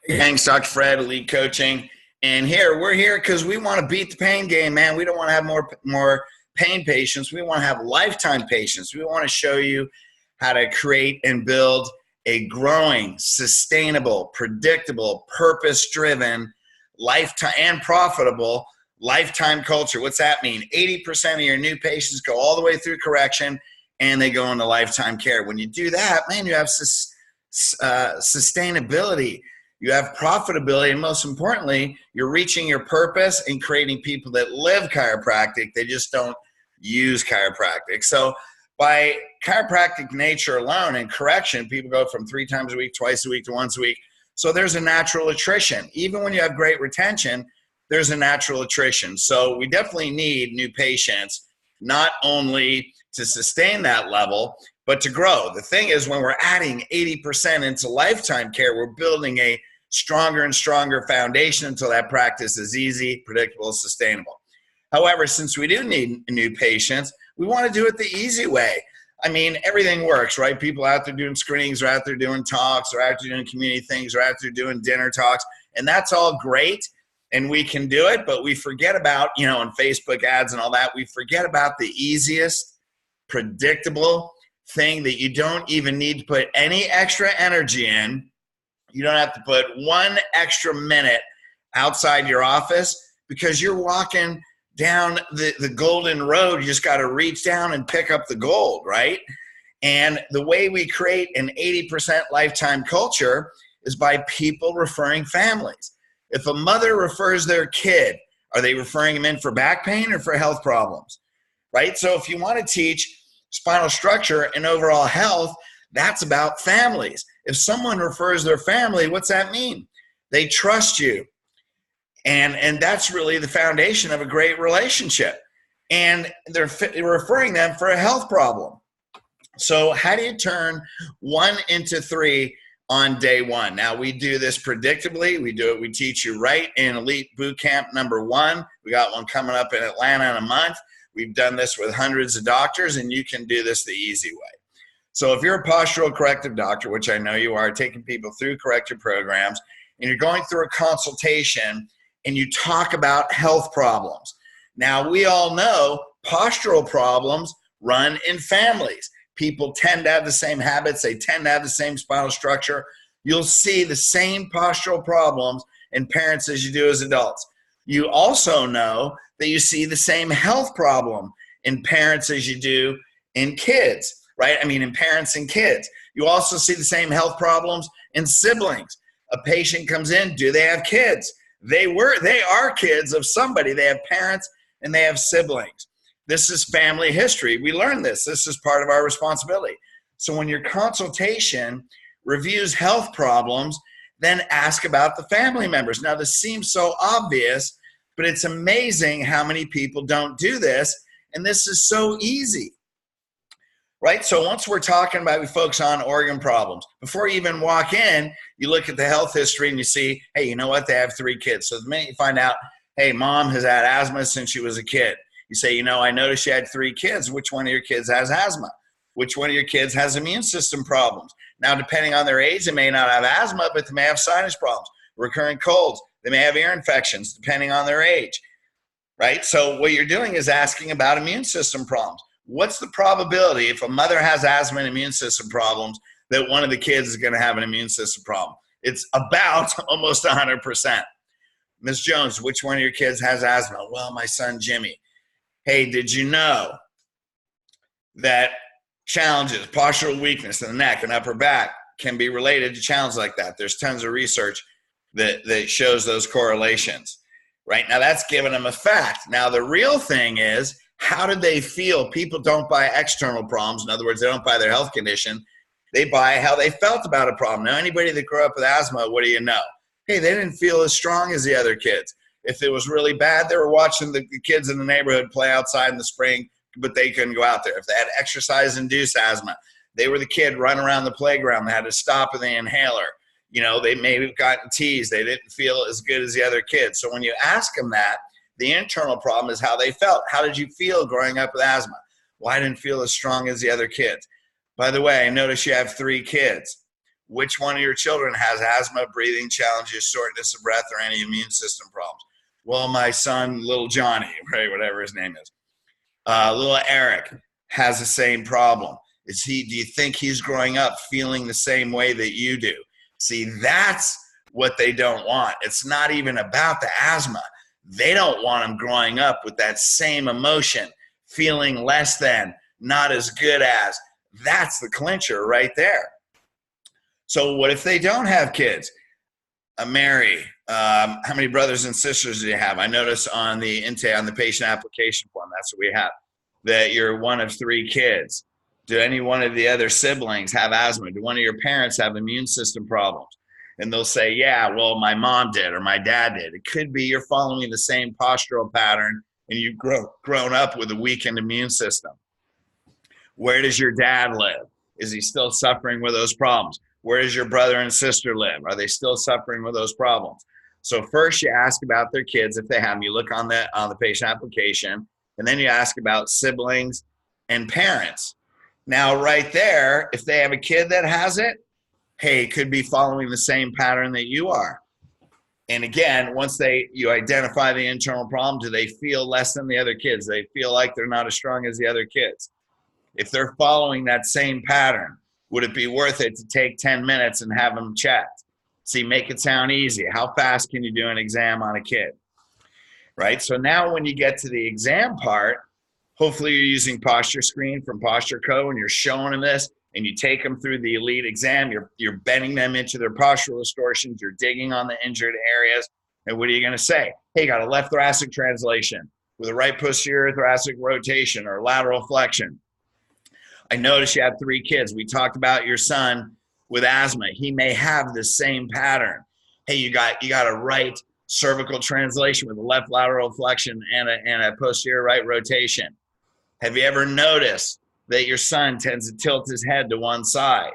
Thanks, Dr. Fred, Elite Coaching. And we're here because we want to beat the pain game, man. We don't want to have more pain patients. We want to have lifetime patients. We want to show you how to create and build a growing, sustainable, predictable, purpose-driven, lifetime and profitable lifetime culture. What's that mean? 80% of your new patients go all the way through correction and they go into lifetime care. When you do that, man, you have sustainability. You have profitability, and most importantly, you're reaching your purpose and creating people that live chiropractic. They just don't use chiropractic. So by chiropractic nature alone and correction, people go from 3 times a week, twice a week to once a week. So there's a natural attrition. Even when you have great retention, there's a natural attrition. So we definitely need new patients, not only to sustain that level, but to grow. The thing is, when we're adding 80% into lifetime care, we're building a stronger and stronger foundation until that practice is easy, predictable, sustainable. However, since we do need new patients, we want to do it the easy way. I mean, everything works, right? People out there doing screenings, are out there doing talks, are out there doing community things, are out there doing dinner talks, and that's all great, and we can do it, but we forget about, in Facebook ads and all that, we forget about the easiest, predictable thing that you don't even need to put any extra energy in. You don't have to put 1 extra minute outside your office because you're walking down the golden road. You just got to reach down and pick up the gold, right? And the way we create an 80% lifetime culture is by people referring families. If a mother refers their kid, are they referring them in for back pain or for health problems, right? So if you want to teach spinal structure and overall health, that's about families. If someone refers their family, what's that mean? They trust you. And that's really the foundation of a great relationship. And they're referring them for a health problem. So how do you turn 1 into 3 on day 1? Now, we do this predictably. We teach you right in Elite Bootcamp number 1. We got one coming up in Atlanta in a month. We've done this with hundreds of doctors, and you can do this the easy way. So if you're a postural corrective doctor, which I know you are, taking people through corrective programs, and you're going through a consultation and you talk about health problems. Now, we all know postural problems run in families. People tend to have the same habits. They tend to have the same spinal structure. You'll see the same postural problems in parents as you do as adults. You also know that you see the same health problem in parents as you do in kids, right? I mean, in parents and kids. You also see the same health problems in siblings. A patient comes in, do they have kids? They are kids of somebody. They have parents and they have siblings. This is family history. We learn this. This is part of our responsibility. So when your consultation reviews health problems, then ask about the family members. Now, this seems so obvious, but it's amazing how many people don't do this, and this is so easy, right? So once we're talking about, we focus on organ problems. Before you even walk in, you look at the health history and you see, hey, you know what? They have 3 kids. So the minute you find out, hey, mom has had asthma since she was a kid, you say, I noticed you had 3 kids. Which one of your kids has asthma? Which one of your kids has immune system problems? Now, depending on their age, they may not have asthma, but they may have sinus problems, recurrent colds. They may have ear infections, depending on their age, right? So what you're doing is asking about immune system problems. What's the probability if a mother has asthma and immune system problems that one of the kids is going to have an immune system problem? It's about almost 100%. Ms. Jones, which one of your kids has asthma? Well, my son, Jimmy. Hey, did you know that challenges, postural weakness in the neck and upper back can be related to challenges like that? There's tons of research that shows those correlations. Right now, that's giving them a fact. Now, the real thing is, how did they feel? People don't buy external problems. In other words, they don't buy their health condition. They buy how they felt about a problem. Now, anybody that grew up with asthma, what do you know? Hey, they didn't feel as strong as the other kids. If it was really bad, they were watching the kids in the neighborhood play outside in the spring, but they couldn't go out there. If they had exercise-induced asthma, they were the kid running around the playground. They had to stop with the inhaler. They may have gotten teased. They didn't feel as good as the other kids. So when you ask them that, the internal problem is how they felt. How did you feel growing up with asthma? Well, I didn't feel as strong as the other kids. By the way, I noticed you have 3 kids. which one of your children has asthma, breathing challenges, shortness of breath, or any immune system problems? Well, my son, little Johnny, right, whatever his name is, little Eric has the same problem. Do you think he's growing up feeling the same way that you do? See, that's what they don't want. It's not even about the asthma. They don't want him growing up with that same emotion, feeling less than, not as good as. That's the clincher right there. So what if they don't have kids? Mary, how many brothers and sisters do you have? I notice on the intake, on the patient application form, that's what we have, that you're one of 3 kids. Do any one of the other siblings have asthma? Do one of your parents have immune system problems? And they'll say, yeah, well, my mom did or my dad did. It could be you're following the same postural pattern and you've grown up with a weakened immune system. Where does your dad live? Is he still suffering with those problems? Where does your brother and sister live? Are they still suffering with those problems? So first you ask about their kids if they have them. You look on the patient application, and then you ask about siblings and parents. Now right there, if they have a kid that has it, hey, it could be following the same pattern that you are. And again, once you identify the internal problem, do they feel less than the other kids? They feel like they're not as strong as the other kids. If they're following that same pattern, would it be worth it to take 10 minutes and have them checked? See, make it sound easy. How fast can you do an exam on a kid? Right? So now when you get to the exam part, hopefully you're using Posture Screen from Posture Co. and you're showing them this, and you take them through the elite exam. You're bending them into their postural distortions. You're digging on the injured areas. And what are you going to say? Hey, got a left thoracic translation with a right posterior thoracic rotation or lateral flexion. I noticed you have 3 kids. We talked about your son with asthma. He may have the same pattern. Hey, you got a right cervical translation with a left lateral flexion and a posterior right rotation. Have you ever noticed that your son tends to tilt his head to one side?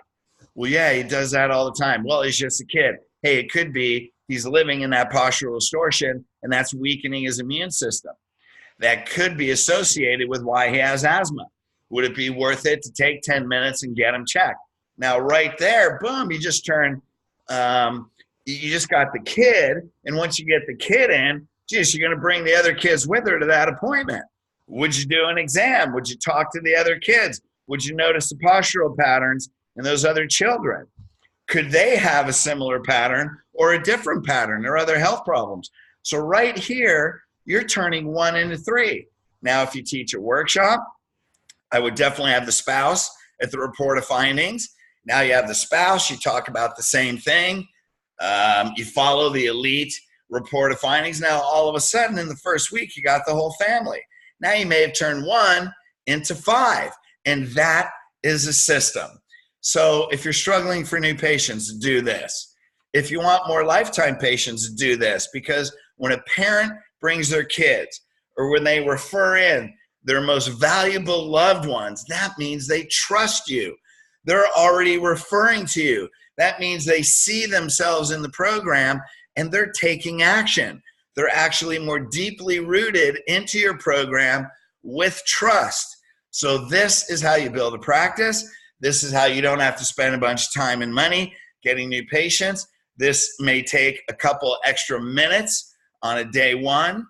Well, yeah, he does that all the time. Well, he's just a kid. Hey, it could be he's living in that postural distortion, and that's weakening his immune system. That could be associated with why he has asthma. Would it be worth it to take 10 minutes and get him checked? Now, right there, boom, you just got the kid, and once you get the kid in, geez, you're going to bring the other kids with her to that appointment. Would you do an exam? Would you talk to the other kids? Would you notice the postural patterns in those other children? Could they have a similar pattern or a different pattern or other health problems? So right here, you're turning 1 into 3. Now, if you teach a workshop, I would definitely have the spouse at the report of findings. Now you have the spouse, you talk about the same thing. You follow the elite report of findings. Now, all of a sudden, in the first week, you got the whole family. Now you may have turned 1 into 5, and that is a system. So if you're struggling for new patients, do this. If you want more lifetime patients, do this, because when a parent brings their kids or when they refer in their most valuable loved ones, that means they trust you. They're already referring to you. That means they see themselves in the program and they're taking action. They're actually more deeply rooted into your program with trust. So this is how you build a practice. This is how you don't have to spend a bunch of time and money getting new patients. This may take a couple extra minutes on a day 1,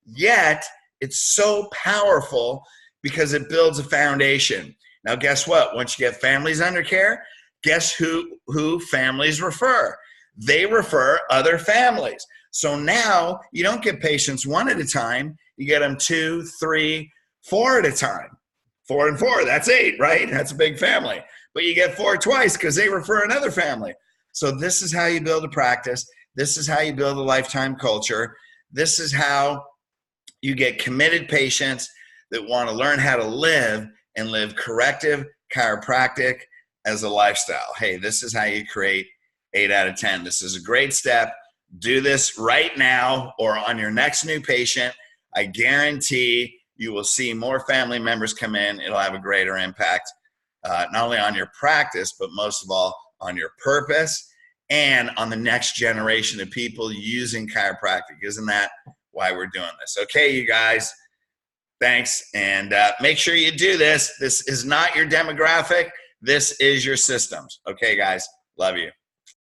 yet it's so powerful because it builds a foundation. Now, guess what? Once you get families under care, guess who families refer? They refer other families. So now you don't get patients 1 at a time. You get them 2, 3, 4 at a time. 4 and 4, that's 8, right? That's a big family. But you get 4 twice because they refer another family. So this is how you build a practice. This is how you build a lifetime culture. This is how you get committed patients that want to learn how to live and live corrective chiropractic as a lifestyle. Hey, this is how you create 8 out of 10. This is a great step. Do this right now or on your next new patient. I guarantee you will see more family members come in. It'll have a greater impact, not only on your practice, but most of all on your purpose and on the next generation of people using chiropractic. Isn't that why we're doing this? Okay, you guys, thanks. And make sure you do this. This is not your demographic. This is your systems. Okay, guys. Love you.